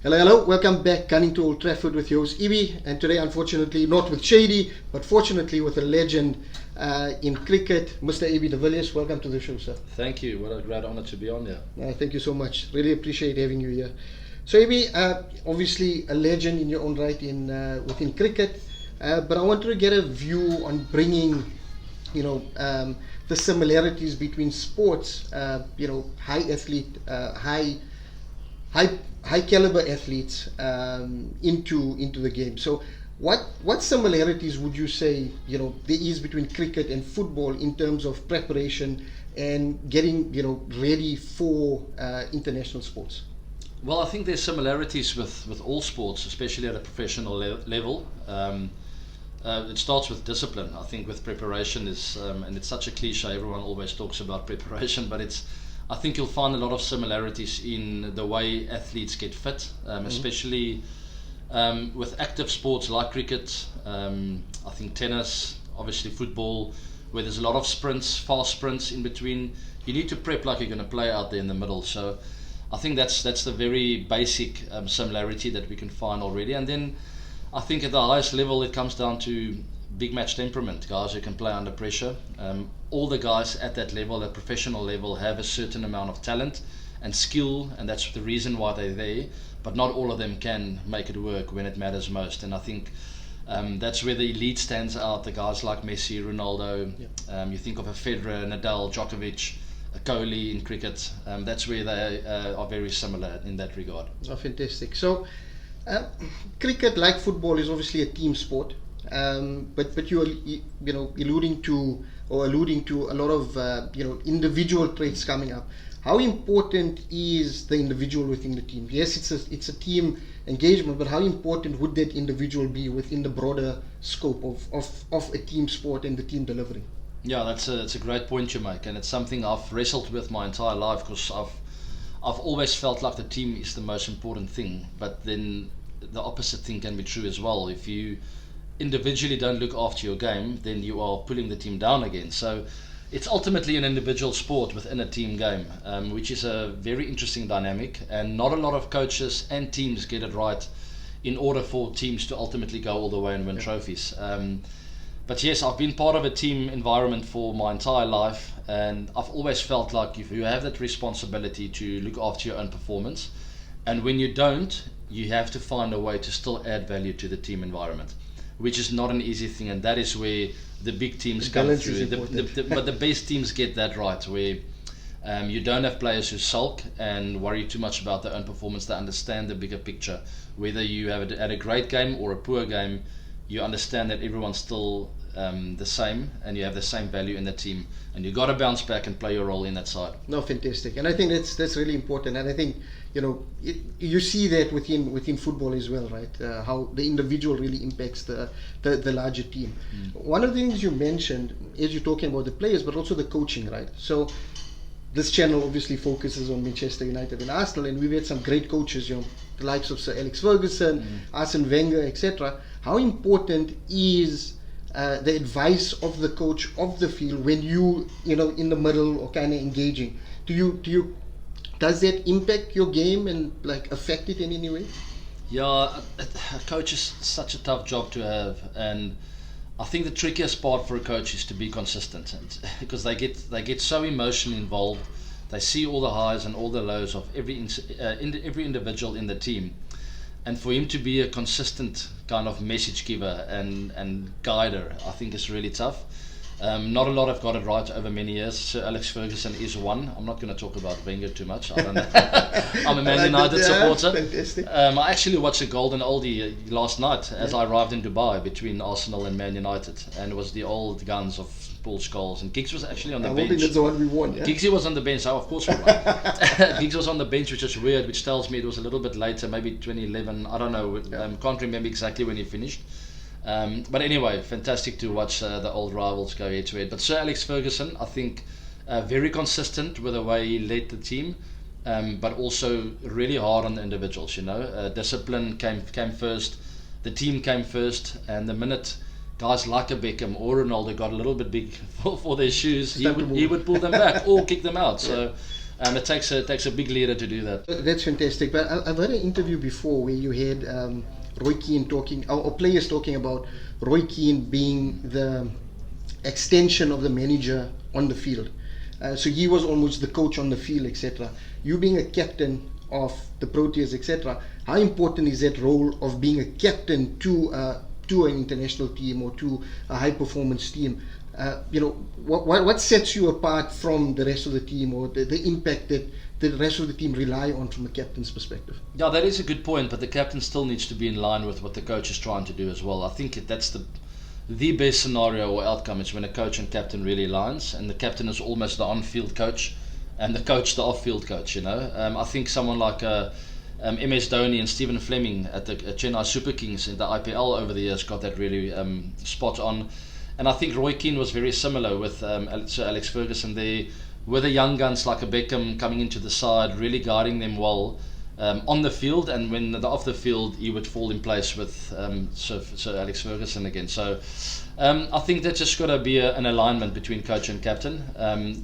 Hello, hello. Welcome back. Gunning to Old Trafford with your host Ibi, and today, unfortunately, not with Shady, but fortunately with a legend in cricket, Mr. Ibi de Villiers. Welcome to the show, sir. Thank you. What a great honor to be on here. Thank you so much. Really appreciate having you here. So, Ibi, obviously a legend in your own right in within cricket, but I wanted to get a view on bringing, the similarities between sports. High athlete, high caliber athletes into the game. So what similarities would you say there is between cricket and football in terms of preparation and getting ready for international sports? Well, I think there's similarities with all sports, especially at a professional level. It starts with discipline. I think with preparation is, and it's such a cliche, everyone always talks about preparation, but I think you'll find a lot of similarities in the way athletes get fit, especially with active sports like cricket, I think tennis, obviously football, where there's a lot of sprints, fast sprints in between. You need to prep like you're going to play out there in the middle. So I think that's the very basic similarity that we can find already. And then I think at the highest level it comes down to big match temperament, guys who can play under pressure. All the guys at that level, at professional level, have a certain amount of talent and skill, and that's the reason why they're there, but not all of them can make it work when it matters most. And I think that's where the elite stands out, the guys like Messi, Ronaldo. You think of a Federer, Nadal, Djokovic, a Kohli in cricket. That's where they are very similar in that regard. Oh, fantastic. So cricket, like football, is obviously a team sport. But you're alluding to a lot of individual traits coming up. How important is the individual within the team? Yes, it's a team engagement, but how important would that individual be within the broader scope of a team sport and the team delivering? Yeah, that's a great point you make, and it's something I've wrestled with my entire life, because I've always felt like the team is the most important thing, but then the opposite thing can be true as well. If you individually don't look after your game, then you are pulling the team down again. So it's ultimately an individual sport within a team game, which is a very interesting dynamic, and not a lot of coaches and teams get it right in order for teams to ultimately go all the way and win trophies. But yes, I've been part of a team environment for my entire life, and I've always felt like if you have that responsibility to look after your own performance, and when you don't, you have to find a way to still add value to the team environment, which is not an easy thing, and that is where the big teams come through. But the best teams get that right, where you don't have players who sulk and worry too much about their own performance. They understand the bigger picture. Whether you have had a great game or a poor game, you understand that everyone's still the same, and you have the same value in the team, and you got to bounce back and play your role in that side. No, fantastic, and I think that's really important, and I think you see that within football as well, right? How the individual really impacts the larger team. One of the things you mentioned is you're talking about the players, but also the coaching, right? So this channel obviously focuses on Manchester United and Arsenal, and we've had some great coaches, the likes of Sir Alex Ferguson, Arsene Wenger, etc. How important is the advice of the coach of the field when you in the middle or kind of engaging? Does that impact your game and affect it in any way? Yeah, a coach is such a tough job to have, and I think the trickiest part for a coach is to be consistent, because they get so emotionally involved. They see all the highs and all the lows of every individual in the team, and for him to be a consistent kind of message giver and guider, I think is really tough. Not a lot have got it right over many years. Sir Alex Ferguson is one. I'm not going to talk about Wenger too much. I don't know. I'm a Man United supporter. I actually watched a golden oldie last night as I arrived in Dubai between Arsenal and Man United, and it was the old guns of Paul Scholes, and Giggs was actually on the bench. I think that's the one we won. Yeah? Giggsy was on the bench. Oh, of course we won. Giggs was on the bench, which is weird, which tells me it was a little bit later, maybe 2011. I don't know. Can't remember exactly when he finished. But anyway, fantastic to watch the old rivals go head to head. But Sir Alex Ferguson, I think, very consistent with the way he led the team, but also really hard on the individuals. Discipline came first, the team came first, and the minute guys like a Beckham or Ronaldo got a little bit big for their shoes, he would pull them back or kick them out. So It takes a big leader to do that. That's fantastic. But I've heard an interview before where you had Roy Keane talking, or players talking about Roy Keane being the extension of the manager on the field. So he was almost the coach on the field, etc. You being a captain of the Proteas, etc. How important is that role of being a captain to an international team or to a high performance team? What sets you apart from the rest of the team, or the impact that the rest of the team rely on from a captain's perspective? Yeah, that is a good point, but the captain still needs to be in line with what the coach is trying to do as well. I think that's the best scenario or outcome is when a coach and captain really aligns, and the captain is almost the on-field coach and the coach the off-field coach. I think someone like MS Dhoni and Stephen Fleming at the Chennai Super Kings in the IPL over the years got that really spot on. And I think Roy Keane was very similar with Sir Alex Ferguson there, with the young guns like a Beckham coming into the side, really guiding them well on the field, and when they're off the field, he would fall in place with Sir Alex Ferguson again. So I think there's just got to be an alignment between coach and captain.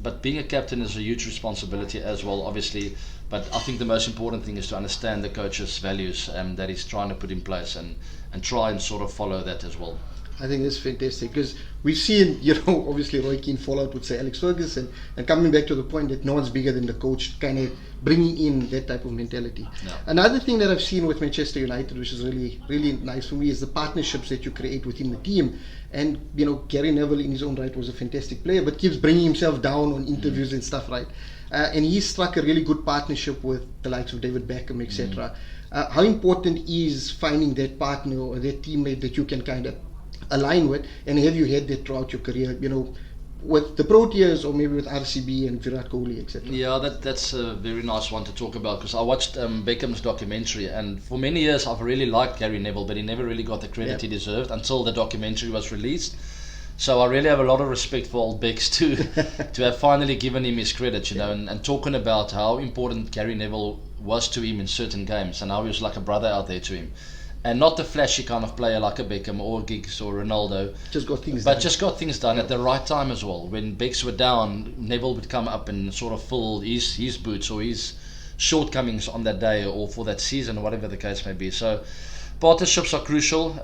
But being a captain is a huge responsibility as well, obviously. But I think the most important thing is to understand the coach's values that he's trying to put in place, and try and sort of follow that as well. I think that's fantastic, because we've seen, obviously Roy Keane fall out with Sir Alex Ferguson, and coming back to the point that no one's bigger than the coach, kind of bringing in that type of mentality. Yeah. Another thing that I've seen with Manchester United, which is really, really nice for me, is the partnerships that you create within the team. And, Gary Neville in his own right was a fantastic player, but keeps bringing himself down on interviews and stuff, right? And he struck a really good partnership with the likes of David Beckham, etc. How important is finding that partner or that teammate that you can kind of align with, and have you had that throughout your career, with the Proteas or maybe with RCB and Virat Kohli, etc.? Yeah, that's a very nice one to talk about, because I watched Beckham's documentary, and for many years I've really liked Gary Neville, but he never really got the credit he deserved until the documentary was released. So I really have a lot of respect for old Becks to have finally given him his credit, and talking about how important Gary Neville was to him in certain games, and how he was like a brother out there to him. And not the flashy kind of player like a Beckham or Giggs or Ronaldo. Just got things done at the right time as well. When Becks were down, Neville would come up and sort of fill his boots or his shortcomings on that day or for that season or whatever the case may be. So partnerships are crucial.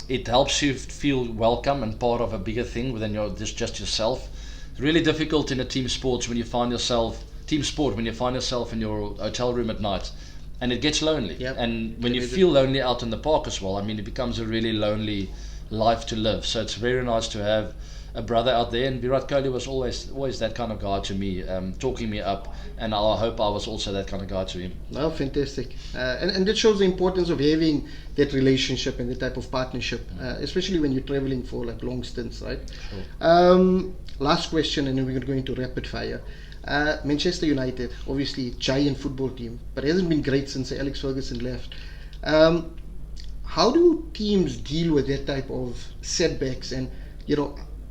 It helps you feel welcome and part of a bigger thing than just yourself. It's really difficult in a team sport when you find yourself in your hotel room at night. And it gets lonely. And when you feel lonely out in the park as well, it becomes a really lonely life to live. So it's very nice to have a brother out there. And Virat Kohli was always that kind of guy to me, talking me up. And I hope I was also that kind of guy to him. Oh, fantastic. And that shows the importance of having that relationship and that type of partnership, especially when you're traveling for like long stints, right? Sure. Last question, and then we're going to rapid fire. Manchester United, obviously giant football team, but hasn't been great since Alex Ferguson left. How do teams deal with that type of setbacks, and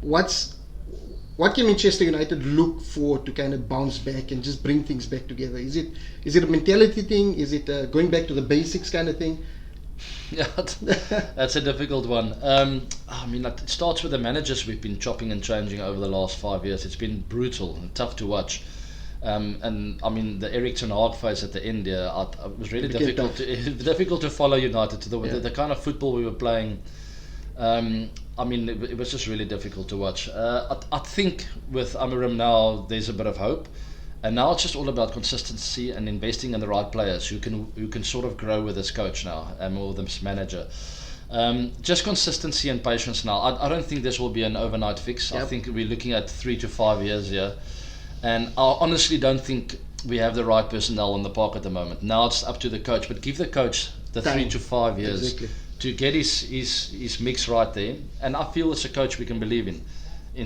what can Manchester United look for to kind of bounce back and just bring things back together? Is it a mentality thing? Is it going back to the basics kind of thing? Yeah, that's a difficult one. It starts with the managers we've been chopping and changing over the last 5 years. It's been brutal and tough to watch. The Erik ten Hag phase at the end, it was really difficult to follow United, to the kind of football we were playing. It was just really difficult to watch. I think with Amarim now, there's a bit of hope. And now it's just all about consistency and investing in the right players who can sort of grow with this coach now, or this manager. Just consistency and patience now. I don't think this will be an overnight fix. I think we're looking at 3 to 5 years here. And I honestly don't think we have the right personnel on the park at the moment. Now it's up to the coach, but give the coach the 3 to 5 years to get his mix right there. And I feel it's a coach we can believe in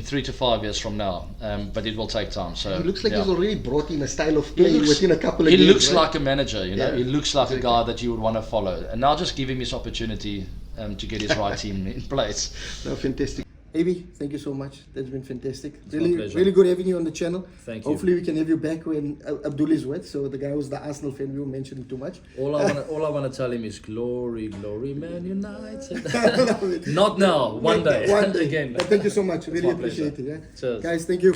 3 to 5 years from now, but it will take time. So he looks like he's already brought in a style of play within a couple of years. He looks like a manager, He looks like a guy that you would want to follow. And now just give him his opportunity to get his right team in place. No, fantastic. AB, thank you so much. That's been fantastic. It's my pleasure. Really good having you on the channel. Thank you. Hopefully we can have you back when Abdul is with. So the guy who's the Arsenal fan, we won't mention him too much. All I want to tell him is glory, glory, Man United. Not now. One day. One day. Again. Thank you so much. Really appreciate it. Cheers. Guys, thank you.